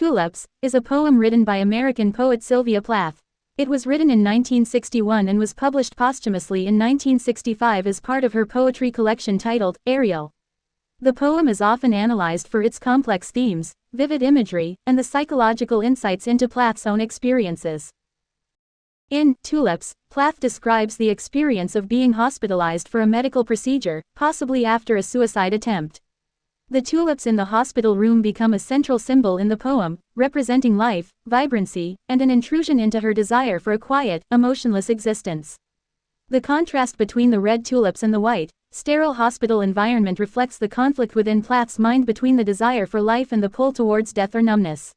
Tulips is a poem written by American poet Sylvia Plath. It was written in 1961 and was published posthumously in 1965 as part of her poetry collection titled Ariel. The poem is often analyzed for its complex themes, vivid imagery, and the psychological insights into Plath's own experiences. In Tulips, Plath describes the experience of being hospitalized for a medical procedure, possibly after a suicide attempt. The tulips in the hospital room become a central symbol in the poem, representing life, vibrancy, and an intrusion into her desire for a quiet, emotionless existence. The contrast between the red tulips and the white, sterile hospital environment reflects the conflict within Plath's mind between the desire for life and the pull towards death or numbness.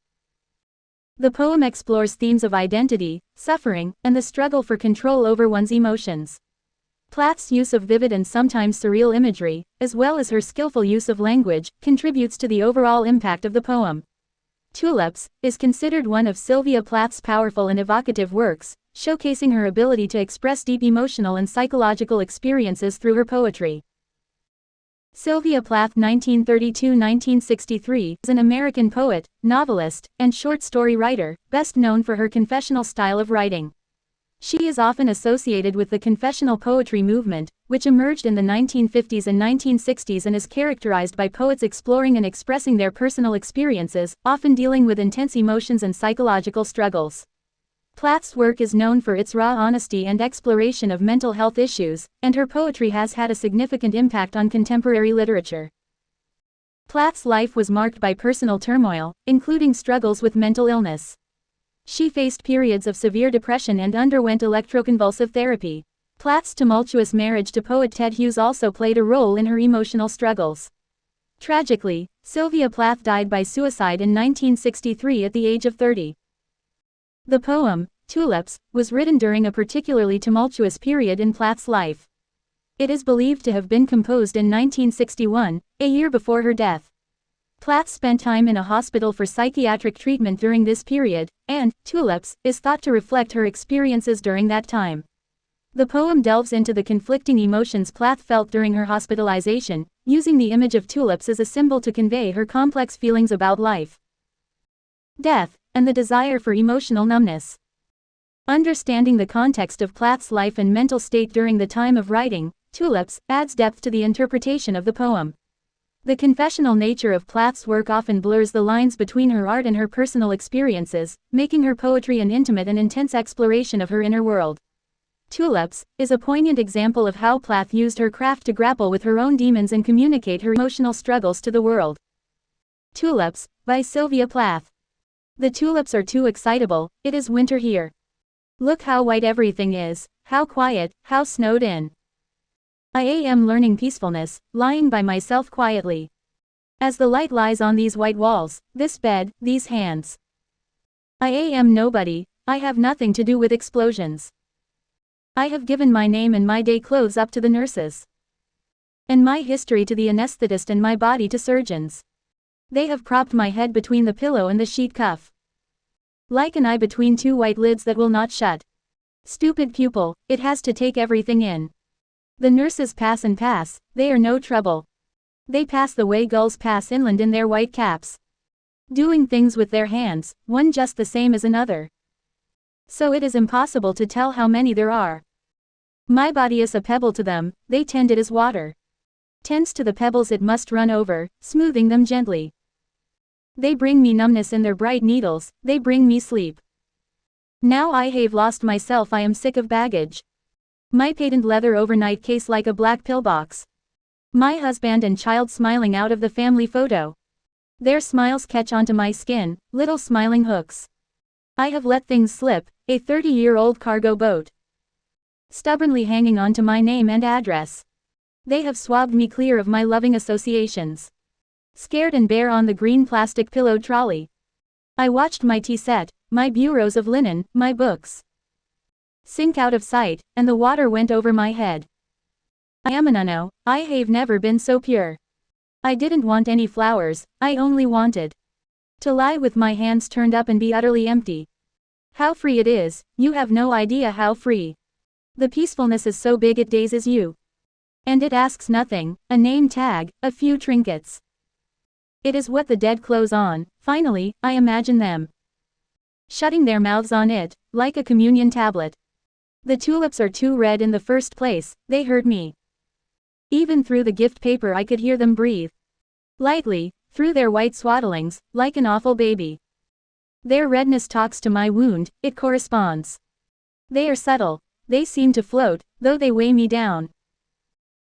The poem explores themes of identity, suffering, and the struggle for control over one's emotions. Plath's use of vivid and sometimes surreal imagery, as well as her skillful use of language, contributes to the overall impact of the poem. Tulips is considered one of Sylvia Plath's powerful and evocative works, showcasing her ability to express deep emotional and psychological experiences through her poetry. Sylvia Plath (1932–1963) is an American poet, novelist, and short story writer, best known for her confessional style of writing. She is often associated with the confessional poetry movement, which emerged in the 1950s and 1960s and is characterized by poets exploring and expressing their personal experiences, often dealing with intense emotions and psychological struggles. Plath's work is known for its raw honesty and exploration of mental health issues, and her poetry has had a significant impact on contemporary literature. Plath's life was marked by personal turmoil, including struggles with mental illness. She faced periods of severe depression and underwent electroconvulsive therapy. Plath's tumultuous marriage to poet Ted Hughes also played a role in her emotional struggles. Tragically, Sylvia Plath died by suicide in 1963 at the age of 30. The poem, Tulips, was written during a particularly tumultuous period in Plath's life. It is believed to have been composed in 1961, a year before her death. Plath spent time in a hospital for psychiatric treatment during this period, and Tulips is thought to reflect her experiences during that time. The poem delves into the conflicting emotions Plath felt during her hospitalization, using the image of tulips as a symbol to convey her complex feelings about life, death, and the desire for emotional numbness. Understanding the context of Plath's life and mental state during the time of writing Tulips adds depth to the interpretation of the poem. The confessional nature of Plath's work often blurs the lines between her art and her personal experiences, making her poetry an intimate and intense exploration of her inner world. Tulips is a poignant example of how Plath used her craft to grapple with her own demons and communicate her emotional struggles to the world. Tulips, by Sylvia Plath. The tulips are too excitable, it is winter here. Look how white everything is, how quiet, how snowed in. I am learning peacefulness, lying by myself quietly. As the light lies on these white walls, this bed, these hands. I am nobody, I have nothing to do with explosions. I have given my name and my day clothes up to the nurses. And my history to the anesthetist and my body to surgeons. They have propped my head between the pillow and the sheet cuff. Like an eye between two white lids that will not shut. Stupid pupil, it has to take everything in. The nurses pass and pass, they are no trouble. They pass the way gulls pass inland in their white caps. Doing things with their hands, one just the same as another. So it is impossible to tell how many there are. My body is a pebble to them, they tend it as water. Tends to the pebbles it must run over, smoothing them gently. They bring me numbness in their bright needles, they bring me sleep. Now I have lost myself, I am sick of baggage. My patent leather overnight case like a black pillbox. My husband and child smiling out of the family photo. Their smiles catch onto my skin, little smiling hooks. I have let things slip, a 30-year-old cargo boat. Stubbornly hanging on to my name and address. They have swabbed me clear of my loving associations. Scared and bare on the green plastic pillowed trolley. I watched my tea set, my bureaus of linen, my books sink out of sight, and the water went over my head. I am an unknown, I have never been so pure. I didn't want any flowers, I only wanted to lie with my hands turned up and be utterly empty. How free it is, you have no idea how free. The peacefulness is so big it dazes you. And it asks nothing, a name tag, a few trinkets. It is what the dead close on, Finally, I imagine them shutting their mouths on it, like a communion tablet. The tulips are too red in the first place, they hurt me. Even through the gift paper I could hear them breathe. Lightly, through their white swaddlings, like an awful baby. Their redness talks to my wound, it corresponds. They are subtle, they seem to float, though they weigh me down.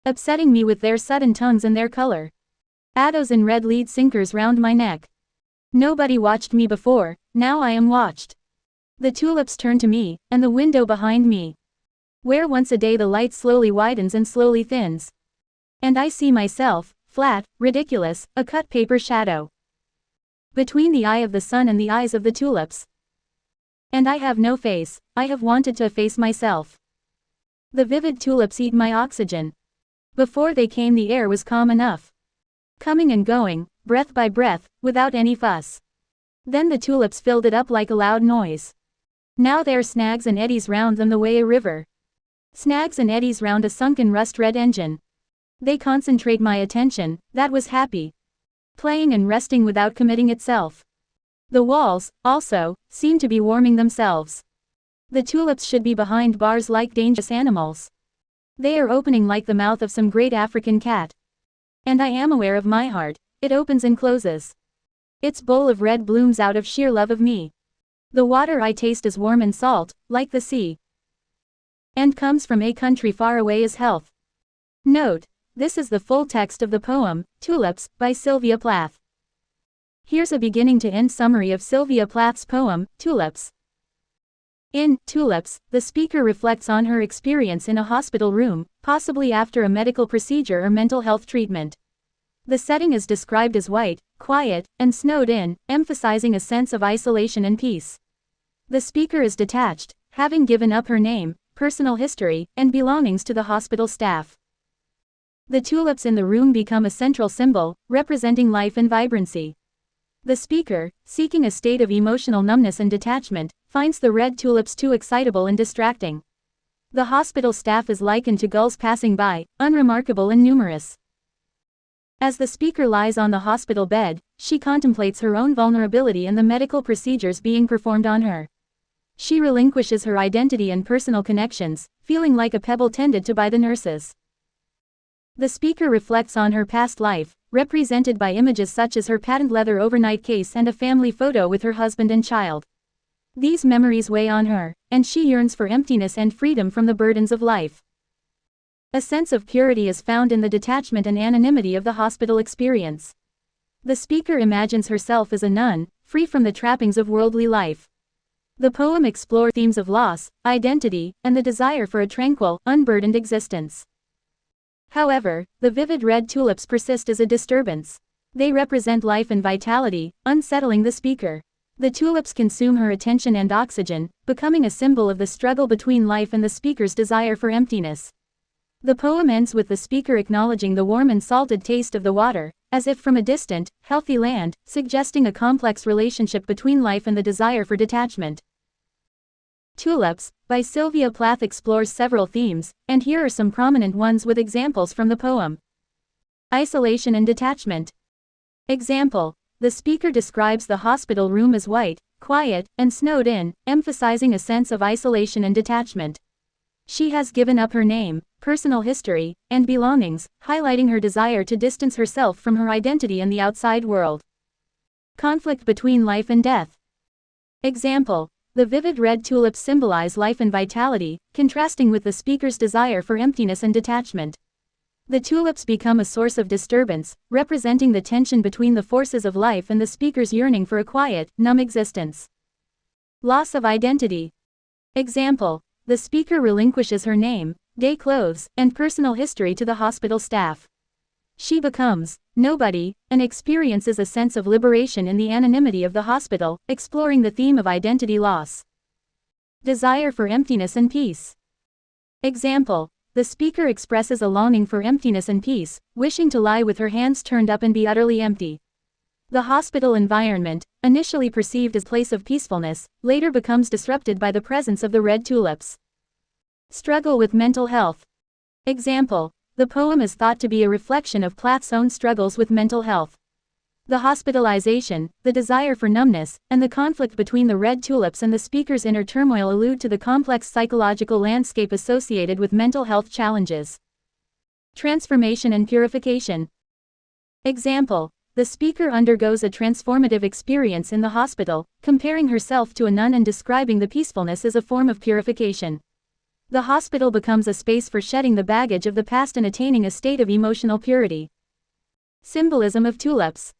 Upsetting me with their sudden tongues and their color. Addos in red lead sinkers round my neck. Nobody watched me before, now I am watched. The tulips turn to me, and the window behind me. Where once a day the light slowly widens and slowly thins. And I see myself, flat, ridiculous, a cut paper shadow. Between the eye of the sun and the eyes of the tulips. And I have no face, I have wanted to efface myself. The vivid tulips eat my oxygen. Before they came the air was calm enough. Coming and going, breath by breath, without any fuss. Then the tulips filled it up like a loud noise. Now there are snags and eddies round them the way a river. Snags and eddies round a sunken rust-red engine. They concentrate my attention, that was happy. Playing and resting without committing itself. The walls, also, seem to be warming themselves. The tulips should be behind bars like dangerous animals. They are opening like the mouth of some great African cat. And I am aware of my heart, it opens and closes. Its bowl of red blooms out of sheer love of me. The water I taste is warm and salt, like the sea. And comes from a country far away as health. Note, this is the full text of the poem, Tulips, by Sylvia Plath. Here's a beginning to end summary of Sylvia Plath's poem, Tulips. In Tulips, the speaker reflects on her experience in a hospital room, possibly after a medical procedure or mental health treatment. The setting is described as white, quiet, and snowed in, emphasizing a sense of isolation and peace. The speaker is detached, having given up her name, personal history, and belongings to the hospital staff. The tulips in the room become a central symbol, representing life and vibrancy. The speaker, seeking a state of emotional numbness and detachment, finds the red tulips too excitable and distracting. The hospital staff is likened to gulls passing by, unremarkable and numerous. As the speaker lies on the hospital bed, she contemplates her own vulnerability and the medical procedures being performed on her. She relinquishes her identity and personal connections, feeling like a pebble tended to by the nurses. The speaker reflects on her past life, represented by images such as her patent leather overnight case and a family photo with her husband and child. These memories weigh on her, and she yearns for emptiness and freedom from the burdens of life. A sense of purity is found in the detachment and anonymity of the hospital experience. The speaker imagines herself as a nun, free from the trappings of worldly life. The poem explores themes of loss, identity, and the desire for a tranquil, unburdened existence. However, the vivid red tulips persist as a disturbance. They represent life and vitality, unsettling the speaker. The tulips consume her attention and oxygen, becoming a symbol of the struggle between life and the speaker's desire for emptiness. The poem ends with the speaker acknowledging the warm and salted taste of the water, as if from a distant, healthy land, suggesting a complex relationship between life and the desire for detachment. Tulips, by Sylvia Plath explores several themes, and here are some prominent ones with examples from the poem. Isolation and detachment. Example: the speaker describes the hospital room as white, quiet, and snowed in, emphasizing a sense of isolation and detachment. She has given up her name, personal history, and belongings, highlighting her desire to distance herself from her identity and the outside world. Conflict between life and death. Example: the vivid red tulips symbolize life and vitality, contrasting with the speaker's desire for emptiness and detachment. The tulips become a source of disturbance, representing the tension between the forces of life and the speaker's yearning for a quiet, numb existence. Loss of identity. Example: the speaker relinquishes her name, day clothes, and personal history to the hospital staff. She becomes nobody, and experiences a sense of liberation in the anonymity of the hospital, exploring the theme of identity loss. Desire for emptiness and peace. Example: the speaker expresses a longing for emptiness and peace, wishing to lie with her hands turned up and be utterly empty. The hospital environment, initially perceived as a place of peacefulness, later becomes disrupted by the presence of the red tulips. Struggle with mental health. Example: the poem is thought to be a reflection of Plath's own struggles with mental health. The hospitalization, the desire for numbness, and the conflict between the red tulips and the speaker's inner turmoil allude to the complex psychological landscape associated with mental health challenges. Transformation and purification. Example: the speaker undergoes a transformative experience in the hospital, comparing herself to a nun and describing the peacefulness as a form of purification. The hospital becomes a space for shedding the baggage of the past and attaining a state of emotional purity. Symbolism of tulips.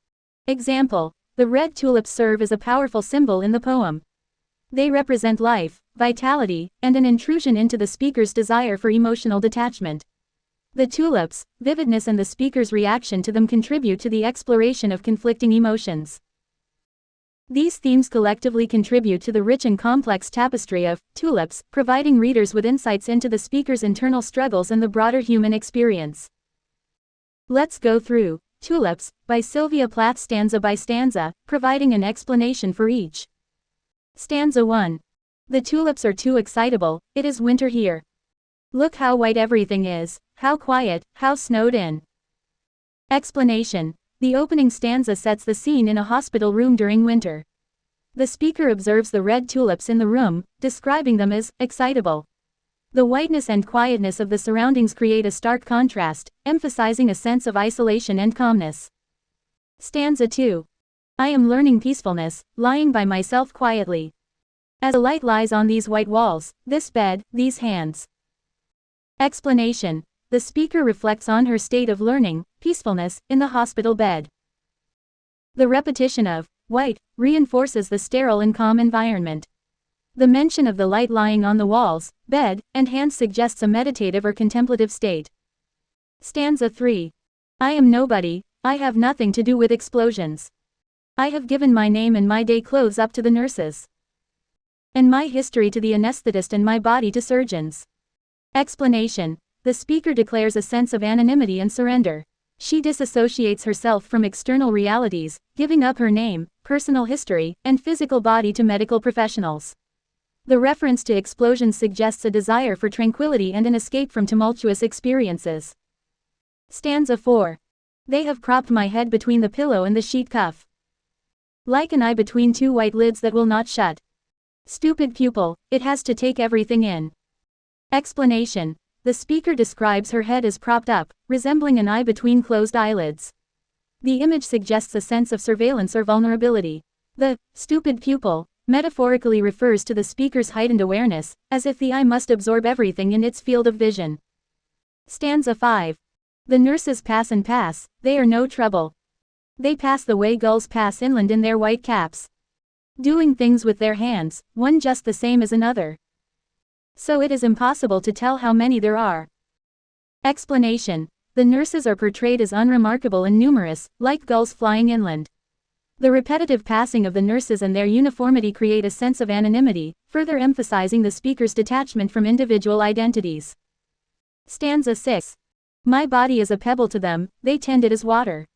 Example: the red tulips serve as a powerful symbol in the poem. They represent life, vitality, and an intrusion into the speaker's desire for emotional detachment. The tulips, vividness and the speaker's reaction to them contribute to the exploration of conflicting emotions. These themes collectively contribute to the rich and complex tapestry of Tulips, providing readers with insights into the speaker's internal struggles and the broader human experience. Let's go through Tulips, by Sylvia Plath stanza by stanza, providing an explanation for each. Stanza 1. The tulips are too excitable, it is winter here. Look how white everything is, how quiet, how snowed in. Explanation. The opening stanza sets the scene in a hospital room during winter. The speaker observes the red tulips in the room, describing them as excitable. The whiteness and quietness of the surroundings create a stark contrast, emphasizing a sense of isolation and calmness. Stanza 2. I am learning peacefulness, lying by myself quietly. As a light lies on these white walls, this bed, these hands. Explanation. The speaker reflects on her state of learning, peacefulness, in the hospital bed. The repetition of white reinforces the sterile and calm environment. The mention of the light lying on the walls, bed, and hands suggests a meditative or contemplative state. Stanza 3. I am nobody, I have nothing to do with explosions. I have given my name and my day clothes up to the nurses, and my history to the anesthetist and my body to surgeons. Explanation. The speaker declares a sense of anonymity and surrender. She disassociates herself from external realities, giving up her name, personal history, and physical body to medical professionals. The reference to explosions suggests a desire for tranquility and an escape from tumultuous experiences. Stanza 4. They have cropped my head between the pillow and the sheet cuff, like an eye between two white lids that will not shut. Stupid pupil, it has to take everything in. Explanation. The speaker describes her head as propped up, resembling an eye between closed eyelids. The image suggests a sense of surveillance or vulnerability. The stupid pupil metaphorically refers to the speaker's heightened awareness, as if the eye must absorb everything in its field of vision. Stanza 5. The nurses pass and pass, they are no trouble. They pass the way gulls pass inland in their white caps, doing things with their hands, one just the same as another. So it is impossible to tell how many there are. Explanation. The nurses are portrayed as unremarkable and numerous, like gulls flying inland. The repetitive passing of the nurses and their uniformity create a sense of anonymity, further emphasizing the speaker's detachment from individual identities. Stanza 6. My body is a pebble to them, they tend it as water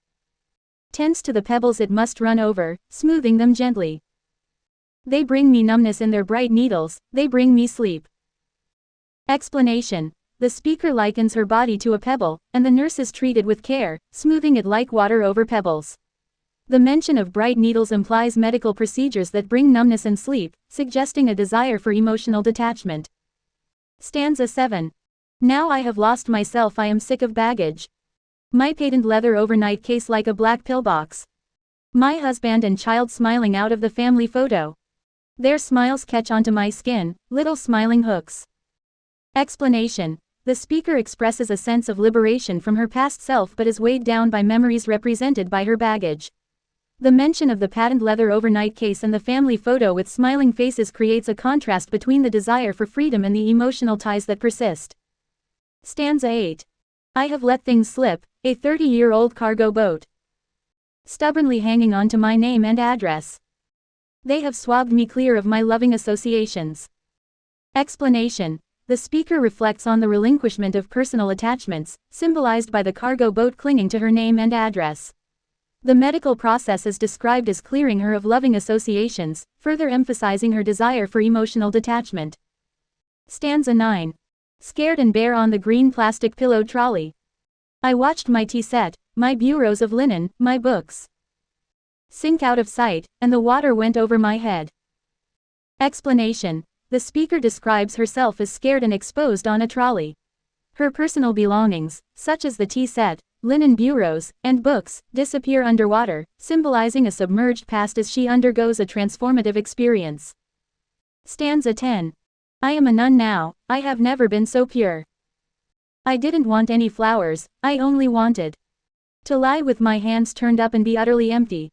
tends to the pebbles it must run over, smoothing them gently. They bring me numbness in their bright needles, they bring me sleep. Explanation. The speaker likens her body to a pebble, and the nurse is treated with care, smoothing it like water over pebbles. The mention of bright needles implies medical procedures that bring numbness and sleep, suggesting a desire for emotional detachment. Stanza 7. Now I have lost myself, I am sick of baggage. My patent leather overnight case like a black pillbox. My husband and child smiling out of the family photo. Their smiles catch onto my skin, little smiling hooks. Explanation. The speaker expresses a sense of liberation from her past self but is weighed down by memories represented by her baggage. The mention of the patent leather overnight case and the family photo with smiling faces creates a contrast between the desire for freedom and the emotional ties that persist. Stanza 8. I have let things slip, a 30-year-old cargo boat, stubbornly hanging on to my name and address. They have swabbed me clear of my loving associations. Explanation. The speaker reflects on the relinquishment of personal attachments, symbolized by the cargo boat clinging to her name and address. The medical process is described as clearing her of loving associations, further emphasizing her desire for emotional detachment. Stanza 9. Scared and bare on the green plastic pillow trolley. I watched my tea set, my bureaus of linen, my books. sink out of sight, and the water went over my head. Explanation. The speaker describes herself as scared and exposed on a trolley. Her personal belongings, such as the tea set, linen bureaus, and books, disappear underwater, symbolizing a submerged past as she undergoes a transformative experience. Stanza 10. I am a nun now, I have never been so pure. I didn't want any flowers, I only wanted to lie with my hands turned up and be utterly empty.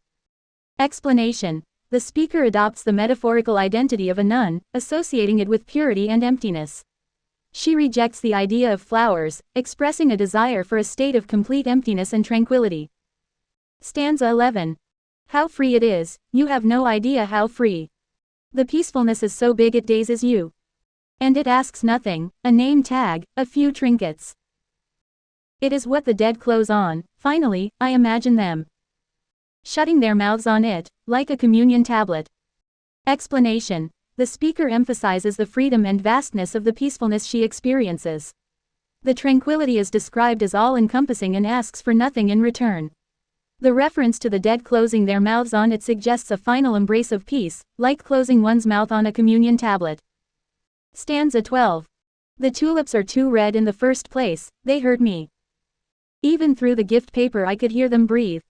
Explanation. The speaker adopts the metaphorical identity of a nun, associating it with purity and emptiness. She rejects the idea of flowers, expressing a desire for a state of complete emptiness and tranquility. Stanza 11. How free it is, you have no idea how free. The peacefulness is so big it dazes you. And it asks nothing, a name tag, a few trinkets. It is what the dead close on, finally, I imagine them shutting their mouths on it, like a communion tablet. Explanation. The speaker emphasizes the freedom and vastness of the peacefulness she experiences. The tranquility is described as all-encompassing and asks for nothing in return. The reference to the dead closing their mouths on it suggests a final embrace of peace, like closing one's mouth on a communion tablet. Stanza 12. The tulips are too red in the first place, they hurt me. Even through the gift paper I could hear them breathe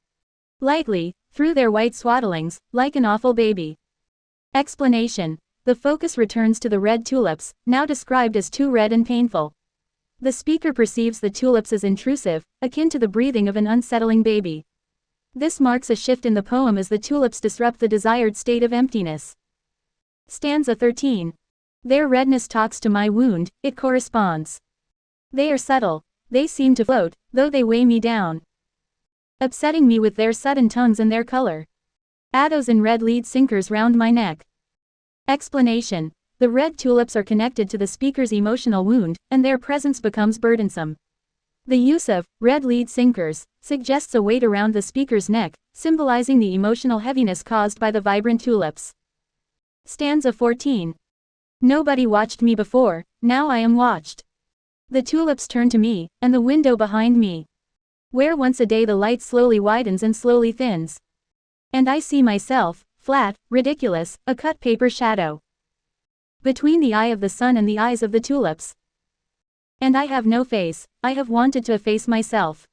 lightly, through their white swaddlings, like an awful baby. Explanation. The focus returns to the red tulips, now described as too red and painful. The speaker perceives the tulips as intrusive, akin to the breathing of an unsettling baby. This marks a shift in the poem as the tulips disrupt the desired state of emptiness. Stanza 13. Their redness talks to my wound, it corresponds. They are subtle, they seem to float, though they weigh me down, upsetting me with their sudden tongues and their color. Addos and red lead sinkers round my neck. Explanation. The red tulips are connected to the speaker's emotional wound, and their presence becomes burdensome. The use of red lead sinkers suggests a weight around the speaker's neck, symbolizing the emotional heaviness caused by the vibrant tulips. Stanza 14. Nobody watched me before, now I am watched. The tulips turn to me, and the window behind me, where once a day the light slowly widens and slowly thins. And I see myself, flat, ridiculous, a cut paper shadow, between the eye of the sun and the eyes of the tulips. And I have no face, I have wanted to efface myself.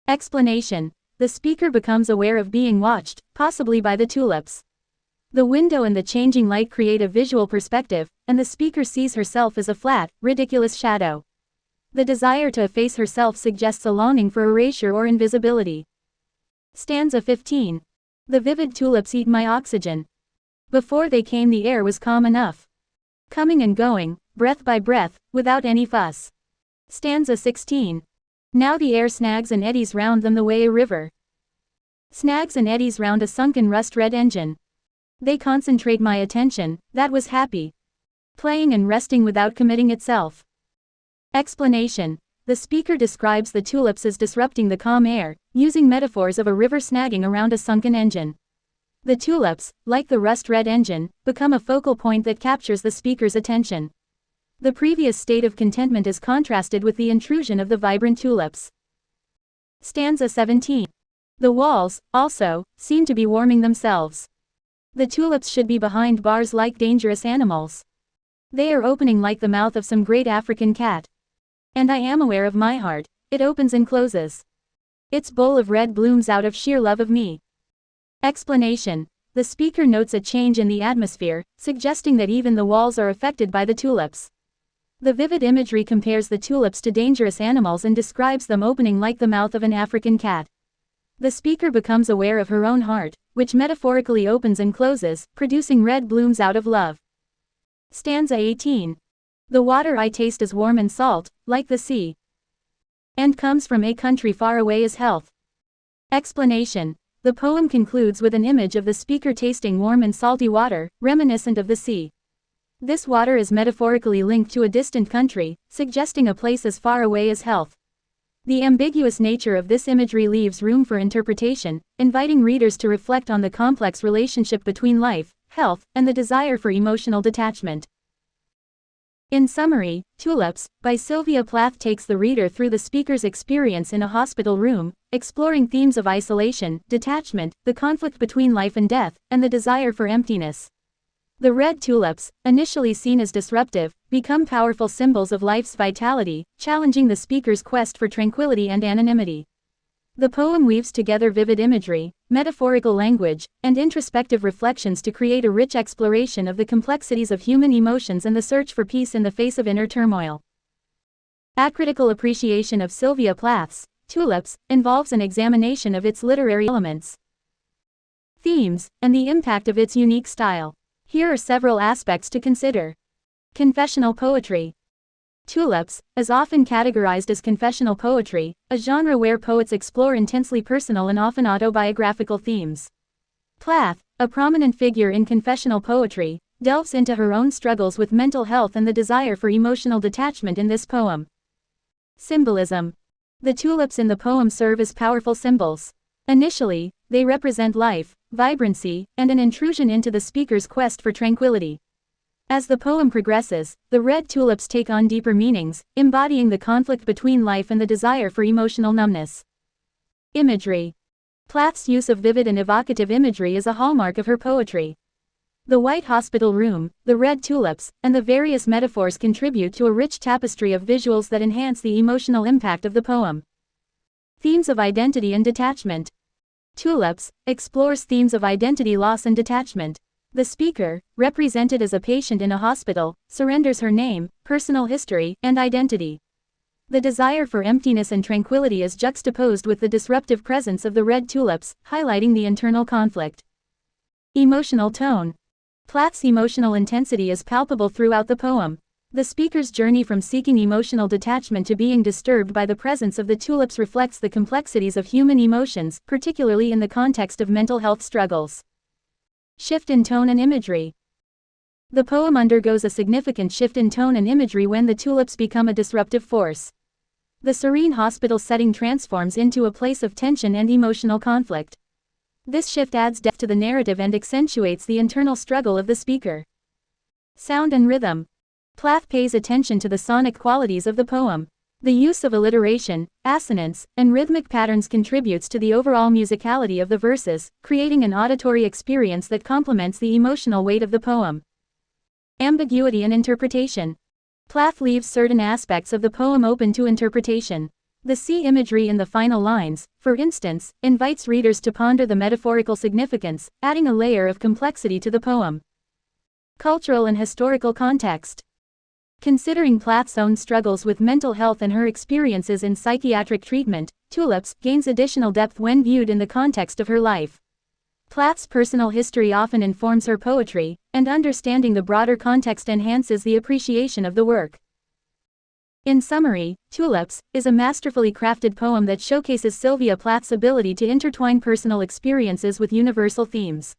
Explanation. The speaker becomes aware of being watched, possibly by the tulips. The window and the changing light create a visual perspective, and the speaker sees herself as a flat, ridiculous shadow. The desire to efface herself suggests a longing for erasure or invisibility. Stanza 15. The vivid tulips eat my oxygen. Before they came the air was calm enough. Coming and going, breath by breath, without any fuss. Stanza 16. Now the air snags and eddies round them the way a river snags and eddies round a sunken rust-red engine. They concentrate my attention, that was happy, playing and resting without committing itself. Explanation. The speaker describes the tulips as disrupting the calm air, using metaphors of a river snagging around a sunken engine. The tulips, like the rust-red engine, become a focal point that captures the speaker's attention. The previous state of contentment is contrasted with the intrusion of the vibrant tulips. Stanza 17. The walls, also, seem to be warming themselves. The tulips should be behind bars like dangerous animals. They are opening like the mouth of some great African cat. And I am aware of my heart, it opens and closes. Its bowl of red blooms out of sheer love of me. Explanation. The speaker notes a change in the atmosphere, suggesting that even the walls are affected by the tulips. The vivid imagery compares the tulips to dangerous animals and describes them opening like the mouth of an African cat. The speaker becomes aware of her own heart, which metaphorically opens and closes, producing red blooms out of love. Stanza 18. The water I taste is warm and salt, like the sea, and comes from a country far away as health. Explanation. The poem concludes with an image of the speaker tasting warm and salty water, reminiscent of the sea. This water is metaphorically linked to a distant country, suggesting a place as far away as health. The ambiguous nature of this imagery leaves room for interpretation, inviting readers to reflect on the complex relationship between life, health, and the desire for emotional detachment. In summary, Tulips, by Sylvia Plath takes the reader through the speaker's experience in a hospital room, exploring themes of isolation, detachment, the conflict between life and death, and the desire for emptiness. The red tulips, initially seen as disruptive, become powerful symbols of life's vitality, challenging the speaker's quest for tranquility and anonymity. The poem weaves together vivid imagery, metaphorical language, and introspective reflections to create a rich exploration of the complexities of human emotions and the search for peace in the face of inner turmoil. A critical appreciation of Sylvia Plath's Tulips involves an examination of its literary elements, themes, and the impact of its unique style. Here are several aspects to consider. Confessional poetry. Tulips is often categorized as confessional poetry, a genre where poets explore intensely personal and often autobiographical themes. Plath, a prominent figure in confessional poetry, delves into her own struggles with mental health and the desire for emotional detachment in this poem. Symbolism. The tulips in the poem serve as powerful symbols. Initially, they represent life, vibrancy, and an intrusion into the speaker's quest for tranquility. As the poem progresses, the red tulips take on deeper meanings, embodying the conflict between life and the desire for emotional numbness. Imagery. Plath's use of vivid and evocative imagery is a hallmark of her poetry. The white hospital room, the red tulips, and the various metaphors contribute to a rich tapestry of visuals that enhance the emotional impact of the poem. Themes of identity and detachment. Tulips explores themes of identity loss and detachment. The speaker, represented as a patient in a hospital, surrenders her name, personal history, and identity. The desire for emptiness and tranquility is juxtaposed with the disruptive presence of the red tulips, highlighting the internal conflict. Emotional tone. Plath's emotional intensity is palpable throughout the poem. The speaker's journey from seeking emotional detachment to being disturbed by the presence of the tulips reflects the complexities of human emotions, particularly in the context of mental health struggles. Shift in tone and imagery. The poem undergoes a significant shift in tone and imagery when the tulips become a disruptive force. The serene hospital setting transforms into a place of tension and emotional conflict. This shift adds depth to the narrative and accentuates the internal struggle of the speaker. Sound and rhythm. Plath pays attention to the sonic qualities of the poem. The use of alliteration, assonance, and rhythmic patterns contributes to the overall musicality of the verses, creating an auditory experience that complements the emotional weight of the poem. Ambiguity and interpretation. Plath leaves certain aspects of the poem open to interpretation. The sea imagery in the final lines, for instance, invites readers to ponder the metaphorical significance, adding a layer of complexity to the poem. Cultural and historical context. Considering Plath's own struggles with mental health and her experiences in psychiatric treatment, Tulips gains additional depth when viewed in the context of her life. Plath's personal history often informs her poetry, and understanding the broader context enhances the appreciation of the work. In summary, Tulips is a masterfully crafted poem that showcases Sylvia Plath's ability to intertwine personal experiences with universal themes.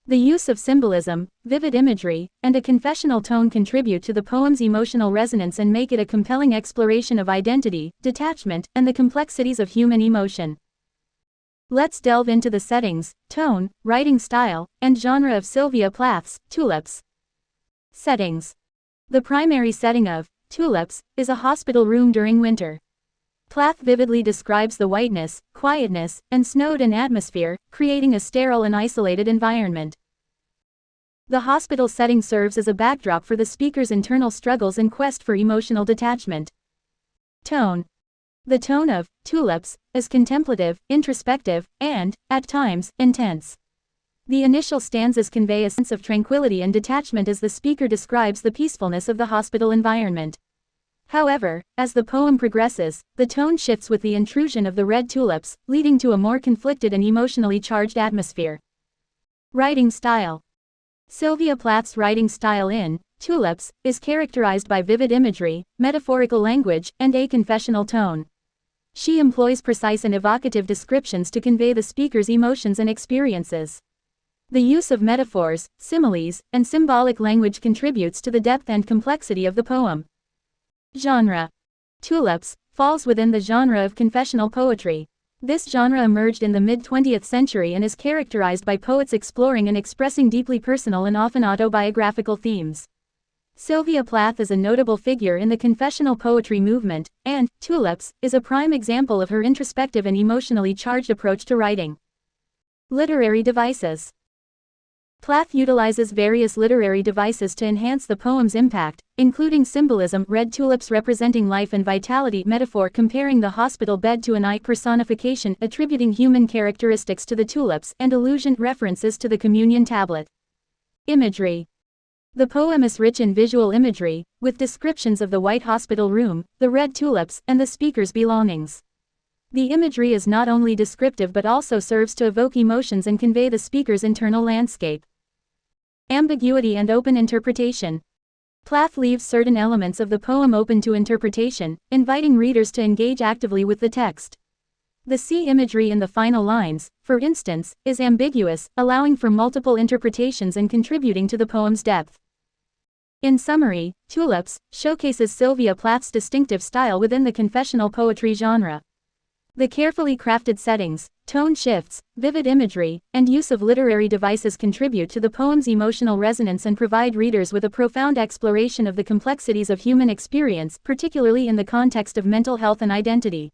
The use of symbolism, vivid imagery, and a confessional tone contribute to the poem's emotional resonance and make it a compelling exploration of identity, detachment, and the complexities of human emotion. Let's delve into the settings, tone, writing style, and genre of Sylvia Plath's Tulips. Settings. The primary setting of Tulips is a hospital room during winter. Plath vividly describes the whiteness, quietness, and snowed-in atmosphere, creating a sterile and isolated environment. The hospital setting serves as a backdrop for the speaker's internal struggles and quest for emotional detachment. Tone. The tone of Tulips is contemplative, introspective, and, at times, intense. The initial stanzas convey a sense of tranquility and detachment as the speaker describes the peacefulness of the hospital environment. However, as the poem progresses, the tone shifts with the intrusion of the red tulips, leading to a more conflicted and emotionally charged atmosphere. Writing style. Sylvia Plath's writing style in Tulips is characterized by vivid imagery, metaphorical language, and a confessional tone. She employs precise and evocative descriptions to convey the speaker's emotions and experiences. The use of metaphors, similes, and symbolic language contributes to the depth and complexity of the poem. Genre. Tulips falls within the genre of confessional poetry. This genre emerged in the mid-20th century and is characterized by poets exploring and expressing deeply personal and often autobiographical themes. Sylvia Plath is a notable figure in the confessional poetry movement, and Tulips is a prime example of her introspective and emotionally charged approach to writing. Literary devices. Plath utilizes various literary devices to enhance the poem's impact, including symbolism, red tulips representing life and vitality, metaphor comparing the hospital bed to an eye, personification attributing human characteristics to the tulips, and allusion references to the communion tablet. Imagery. The poem is rich in visual imagery, with descriptions of the white hospital room, the red tulips, and the speaker's belongings. The imagery is not only descriptive but also serves to evoke emotions and convey the speaker's internal landscape. Ambiguity and open interpretation. Plath leaves certain elements of the poem open to interpretation, inviting readers to engage actively with the text. The sea imagery in the final lines, for instance, is ambiguous, allowing for multiple interpretations and contributing to the poem's depth. In summary, Tulips showcases Sylvia Plath's distinctive style within the confessional poetry genre. The carefully crafted settings, tone shifts, vivid imagery, and use of literary devices contribute to the poem's emotional resonance and provide readers with a profound exploration of the complexities of human experience, particularly in the context of mental health and identity.